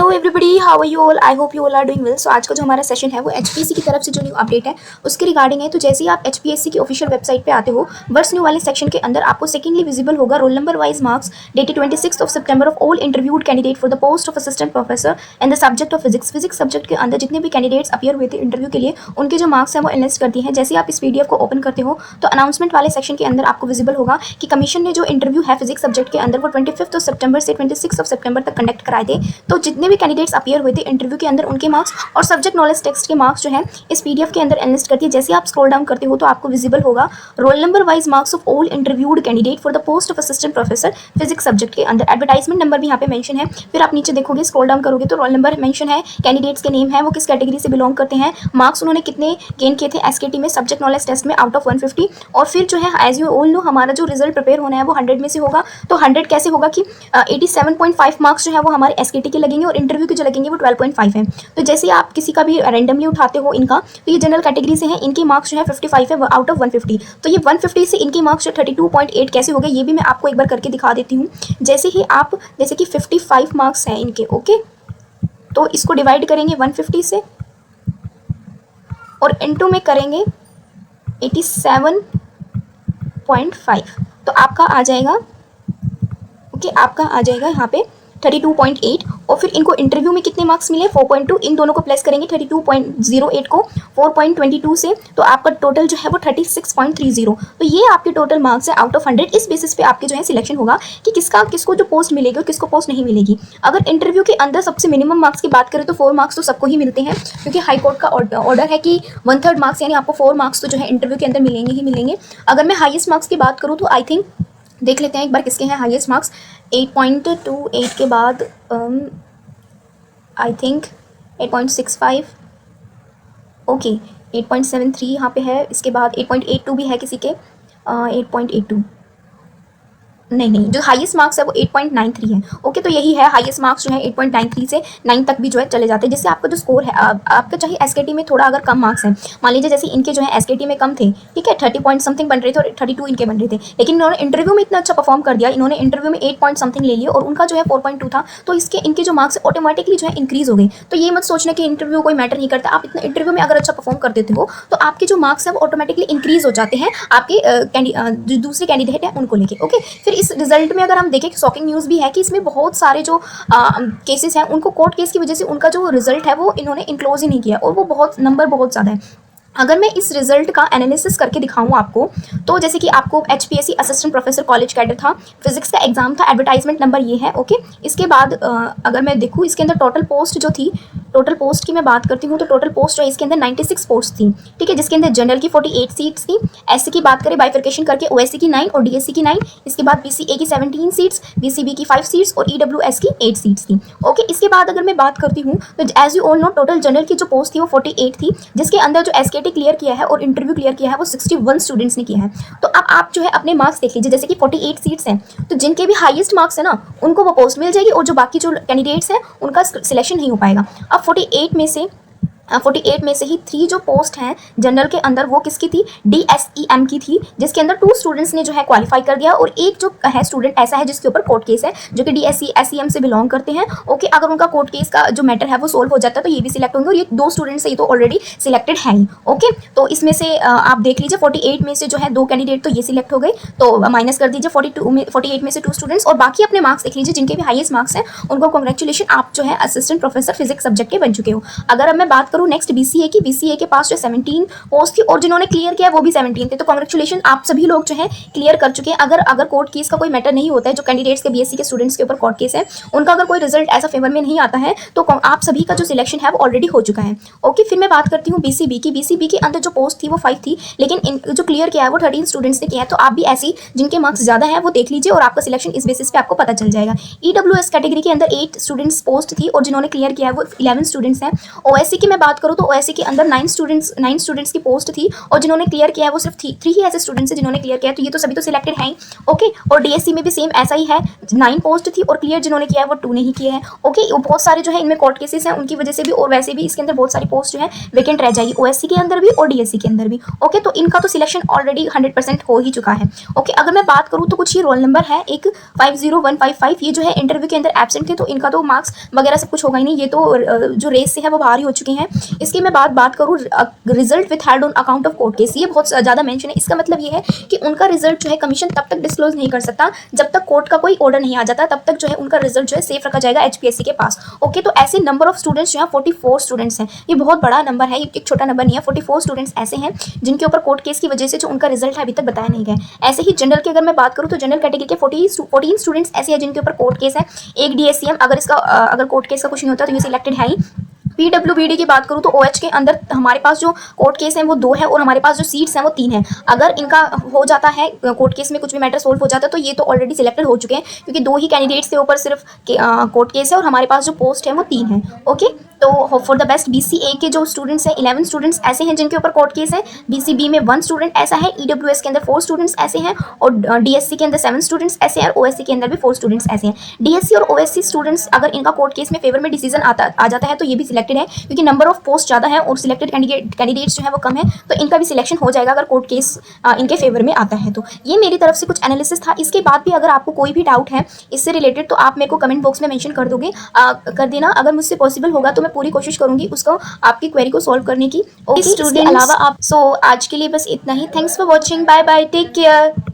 Hello everybody, how are you all? I hope you all are doing well. So आज का जो हमारा session है वो एचपीएससी की तरफ से जो न्यू अपडेट है उसके रिगार्डिंग है। तो जैसे ही आप एचपीएससी की ऑफिशियल वेबसाइट पे आते हो, वर्स न्यू वाले सेक्शन के अंदर आपको सेकेंडली विजिबल होगा roll number wise marks dated 26 of September of all interviewed candidate for the post of assistant professor and the subject of physics subject के अंदर जितने भी कैंडिडेट्स अपीयर हुए थे इंटरव्यू के लिए, उनके जो मार्क्स हैं वो एनालिस्ट करती हैं। जैसे आप इस पीडीएफ को ओपन करते हो तो अनाउंसमेंट वाले सेक्शन के अंदर आपको विजिबल होगा कि कमीशन ने जो इंटरव्यू है फिजिक्स सब्जेक्ट के अंदर वो 25 सितंबर से 26 सितंबर तक कंडक्ट कराए थे। तो जितने भी कैंडिडेट्स अपीयर हुए थे इंटरव्यू के अंदर उनके मार्क्स और सब्जेक्ट नॉलेज टेक्स्ट के मार्क्स जो है इस पीडीएफ के अंदर एनालिस्ट करती है। जैसे आप स्क्रॉल डाउन करते हो तो आपको विजिबल होगा roll number wise marks of all interviewed candidate for the post of assistant professor physics subject के अंदर। एडवर्टाइजमेंट नंबर भी यहाँ पे मेंशन है। फिर आप नीचे देखोगे, स्क्रॉल डाउन करोगे तो रोल नंबर मेंशन है, कैंडिडेट्स के नेम है, वो किस कैटेगरी से बिलोंग करते हैं, मार्क्स उन्होंने कितने गेन किए थे एसकेटी में सब्जेक्ट नॉलेज टेस्ट में आउट ऑफ 150। और फिर जो है एज यू ऑल नो हमारा जो रिजल्ट प्रिपेयर होना है वो 100 में से होगा। तो 100 कैसे होगा कि 87.5 मार्क्स जो है वो हमारे एसकेटी के लगेंगे और इंटरव्यू के जो लगेंगे वो 12.5 है। तो जैसे आप किसी का भी रैंडमली उठाते हो इनका, तो ये जनरल कैटेगरी से है, इनके मार्क्स जो है 55 है आउट ऑफ 150। तो ये 150 से इनके मार्क्स जो 32.8 कैसे हो गए ये भी मैं आपको एक बार करके दिखा देती हूँ। जैसे ही आप जैसे कि 55 मार्क्स हैं इनके, ओके, तो इसको डिवाइड करेंगे 150 से और इनटू में करेंगे 87.5 तो आपका आ जाएगा, ओके, आपका आ जाएगा यहाँ पे 32.8। और फिर इनको इंटरव्यू में कितने मार्क्स मिले 4.2, इन दोनों को प्लस करेंगे 32.08 को 4.22 से, तो आपका टोटल जो है वो 36.30। तो ये आपके टोटल मार्क्स है आउट ऑफ 100। इस बेसिस पे आपके जो है सिलेक्शन होगा कि किसको जो पोस्ट मिलेगी और किसको पोस्ट नहीं मिलेगी। अगर इंटरव्यू के अंदर सबसे मिनिमम मार्क्स की बात करें तो 4 मार्क्स तो सबको ही मिलते हैं, क्योंकि हाई कोर्ट का ऑर्डर है कि 1/3 मार्क्स यानी आपको 4 मार्क्स तो जो है इंटरव्यू के अंदर मिलेंगे ही मिलेंगे। अगर मैं हाईएस्ट मार्क्स की बात करूँ तो आई थिंक देख लेते हैं एक बार किसके हैं हाईएस्ट मार्क्स। 8.28 के बाद आई थिंक 8.65, ओके, 8.73 यहाँ पे है। इसके बाद 8.82 भी है किसी के, 8.82 नहीं, जो हाईएस्ट मार्क्स है वो 8.93 है। ओके, तो यही है हाईएस्ट मार्क्स जो है 8.93 से 9 तक भी जो है चले जाते हैं। जिससे आपका जो स्कोर है आपका चाहे एसकेटी में थोड़ा अगर कम मार्क्स हैं, मान लीजिए जैसे इनके जो है एसकेटी में कम थे, ठीक है, 30 पॉइंट समथिंग बन रहे थे और 32 इनके बन रहे थे, लेकिन इन्होंने इंटरव्यू में इतना अच्छा परफॉर्म कर दिया, इन्होंने इंटरव्यू में 8 पॉइंट समथिंग ले लिए और उनका जो है 4.2 था, तो इनके जो मार्क्स ऑटोमेटिकली जो है इंक्रीज हो गए। तो ये मत सोचना कि इंटरव्यू कोई मैटर नहीं करता। आप इतना इंटरव्यू में अगर अच्छा परफॉर्म कर देते हो तो आपके जो मार्क्स है वो ऑटोमेटिकली इंक्रीज हो जाते हैं आपके जो दूसरे कैंडिडेट हैं उनको लेके। ओके, फिर इस रिजल्ट में अगर हम देखें कि शॉकिंग न्यूज़ भी है कि इसमें बहुत सारे जो केसेस हैं उनको कोर्ट केस की वजह से उनका जो रिजल्ट है वो इन्होंने इनक्लोज ही नहीं किया और वो बहुत नंबर बहुत ज़्यादा है। अगर मैं इस रिजल्ट का एनालिसिस करके दिखाऊं आपको, तो जैसे कि आपको HPSC assistant professor college cadre था, फिजिक्स का एग्जाम था, एडवर्टाइजमेंट नंबर ये है, ओके। इसके बाद अगर मैं देखूं इसके अंदर टोटल पोस्ट जो थी, टोटल पोस्ट की मैं बात करती हूँ तो टोटल पोस्ट जो है इसके अंदर 96 पोस्ट थी, ठीक है, जिसके अंदर जनरल की 48 सीट्स थी, एससी की बात करें बाइफिकेशन करके ओएससी की 9 और डीएससी की 9, इसके बाद बीसीए की 17 सीट्स, बीसीबी की 5 सीट्स और ईडब्ल्यूएस की 8 सीट्स थी। ओके, इसके बाद अगर मैं बात करती हूँ तो as you all know total general की जो पोस्ट थी वो 48 थी, जिसके अंदर जो एसकेटी क्लियर किया है और इंटरव्यू क्लियर किया है वो 61 स्टूडेंट्स ने किया है। तो अब आप जो है अपने मार्क्स देख लीजिए, जैसे कि 48 सीट्स हैं तो जिनके भी हाईएस्ट मार्क्स है ना उनको वो पोस्ट मिल जाएगी और जो बाकी जो कैंडिडेट्स हैं उनका सिलेक्शन नहीं हो पाएगा। अब 48 में से ही 3 जो पोस्ट हैं जनरल के अंदर वो किसकी थी, डीएसईएम की थी, जिसके अंदर 2 स्टूडेंट्स ने जो है क्वालिफाई कर दिया और एक जो है स्टूडेंट ऐसा है जिसके ऊपर कोर्ट केस है जो कि डीएसईएम से बिलोंग करते हैं। ओके, अगर उनका कोर्ट केस का जो मैटर है वो सोल्व हो जाता है तो ये भी सिलेक्ट होंगे और ये 2 स्टूडेंट्स ये तो ऑलरेडी सिलेक्टेड है ही। ओके, तो इसमें से आप देख लीजिए 48 में से जो है 2 कैंडिडेट तो ये सिलेक्ट हो गए, तो माइनस कर दीजिए 48 में से 2 स्टूडेंट्स और बाकी अपने मार्क्स देख लीजिए, जिनके भी हाईएस्ट मार्क्स हैं उनको कांग्रेचुलेशन, आप जो है असिस्टेंट प्रोफेसर फिजिक्स सब्जेक्ट के बन चुके हो। अगर अब मैं बात करूँ नेक्स्ट बीसीए के पास जो 17 पोस्ट थी और जिन्होंने क्लियर किया वो भी 17 थे, तो कांग्रेचुलेशन, आप सभी लोग जो है क्लियर कर चुके हैं। अगर कोर्ट केस का कोई मैटर नहीं होता है, जो कैंडिडेट्स के बीएससी के स्टूडेंट्स के ऊपर कोर्ट केस है उनका अगर कोई रिजल्ट ऐसा फेवर में नहीं आता है तो आप सभी का जो सिलेक्शन है वो ऑलरेडी हो चुका है। ओके, फिर मैं बात करती हूँ बीसीबी के अंदर जो पोस्ट थी वो 5 थी, लेकिन जो क्लियर किया है वो 13 स्टूडेंट्स ने किया है। तो आप भी ऐसी जिनके मार्क्स ज़्यादा है वो देख लीजिए और आपका सिलेक्शन इस बेसिस पे आपको पता चल जाएगा। ईडब्ल्यूएस कैटेगरी के अंदर 8 स्टूडेंट्स पोस्ट थी और जिन्होंने क्लियर किया है वो 11 स्टूडेंट्स हैं। ओएससी की मैं बात करूँ तो ओएससी के अंदर 9 स्टूडेंट्स की पोस्ट थी और जिन्होंने क्लियर किया है वो सिर्फ 3 ही ऐसे स्टूडेंट्स हैं जिन्होंने क्लियर किया है, तो ये तो सभी तो सिलेक्टेड हैं ही। ओके, और डीएससी में भी सेम ऐसा ही है, 9 पोस्ट थी और क्लियर जिन्होंने किया है वो 2 नहीं किए हैं। ओके, बहुत सारे जो है इनमें कोर्ट केसेस हैं उनकी वजह से भी, और वैसे भी इसके अंदर बहुत सारी पोस्ट जो है वेकेंट रह जाएगी, ओएससी के अंदर भी और डीएससी के अंदर भी। ओके, तो इनका तो सिलेक्शन ऑलरेडी 100% हो ही चुका है। ओके, अगर मैं बात करूँ तो कुछ ये रोल नंबर है, एक 50155, ये जो है इंटरव्यू के अंदर एब्सेंट थे, तो इनका तो मार्क्स वगैरह सब कुछ होगा ही नहीं, ये तो जो रेस से है वो बाहर ही हो चुके हैं। इसकी मैं बात करूँ, result with held on account of court case, ये बहुत ज़्यादा मेंशन है। इसका मतलब ये है कि उनका रिजल्ट जो है कमीशन तब तक डिस्क्लोज नहीं कर सकता जब तक कोर्ट का कोई ऑर्डर नहीं आ जाता, तब तक जो है उनका रिजल्ट जो है सेफ रखा जाएगा एचपीएससी के पास। ओके, तो ऐसे नंबर ऑफ स्टूडेंट्स जो है 44 स्टूडेंट्स हैं, ये बहुत बड़ा नंबर है, ये एक छोटा नंबर नहीं है। 44 स्टूडेंट्स ऐसे हैं जिनके ऊपर कोर्ट केस की वजह से जो उनका रिजल्ट है अभी तक बताया नहीं गया। ऐसे ही जनरल की अगर मैं बात करूँ तो जनरल कैटेगरी के 14 स्टूडेंट्स ऐसे हैं जिनके ऊपर कोर्ट केस है, एक डीएससीएम, अगर कोर्ट केस का कुछ नहीं होता तो ये सिलेक्टेड है ही। पीडब्ल्यूबीडी की बात करूँ तो ओएच के अंदर हमारे पास जो कोर्ट केस हैं वो 2 है और हमारे पास जो सीट्स हैं वो 3 हैं। अगर इनका हो जाता है कोर्ट केस में कुछ भी मैटर सोल्व हो जाता है तो ये तो ऑलरेडी सिलेक्टेड हो चुके हैं, क्योंकि 2 ही कैंडिडेट्स के ऊपर सिर्फ कोर्ट केस है और हमारे पास जो पोस्ट है वो 3 है। ओके, तो फॉर द बेस्ट बीसीए के जो स्टूडेंट्स हैं 11 स्टूडेंट्स ऐसे हैं जिनके ऊपर कोर्ट केस है, बीसीबी में 1 स्टूडेंट ऐसा है, ईडब्ल्यूएस के अंदर 4 स्टूडेंट्स ऐसे हैं और डीएससी के अंदर 7 स्टूडेंट्स ऐसे हैं और ओएससी के अंदर भी 4 स्टूडेंट्स ऐसे हैं। डीएससी और ओएससी स्टूडेंट्स अगर इनका कोर्ट केस में फेवर में डिसीजन आ जाता है तो ये भी सिलेक्टेड है, क्योंकि नंबर ऑफ पोस्ट ज़्यादा है और सिलेक्टेड कैंडिडेट्स जो है वो कम है, तो इनका भी सिलेक्शन हो जाएगा अगर कोर्ट केस इनके फेवर में आता है। तो ये मेरी तरफ से कुछ एनालिसिस था। इसके बाद भी अगर आपको कोई भी डाउट है इससे रिलेटेड तो आप मेरे को कमेंट बॉक्स में मेंशन कर देना, अगर मुझसे पॉसिबल होगा तो मैं पूरी कोशिश करूंगी उसको आपकी क्वेरी को सॉल्व करने की। ओके, इसके अलावा आप आज के लिए बस इतना ही। Thanks for watching, bye bye, take care.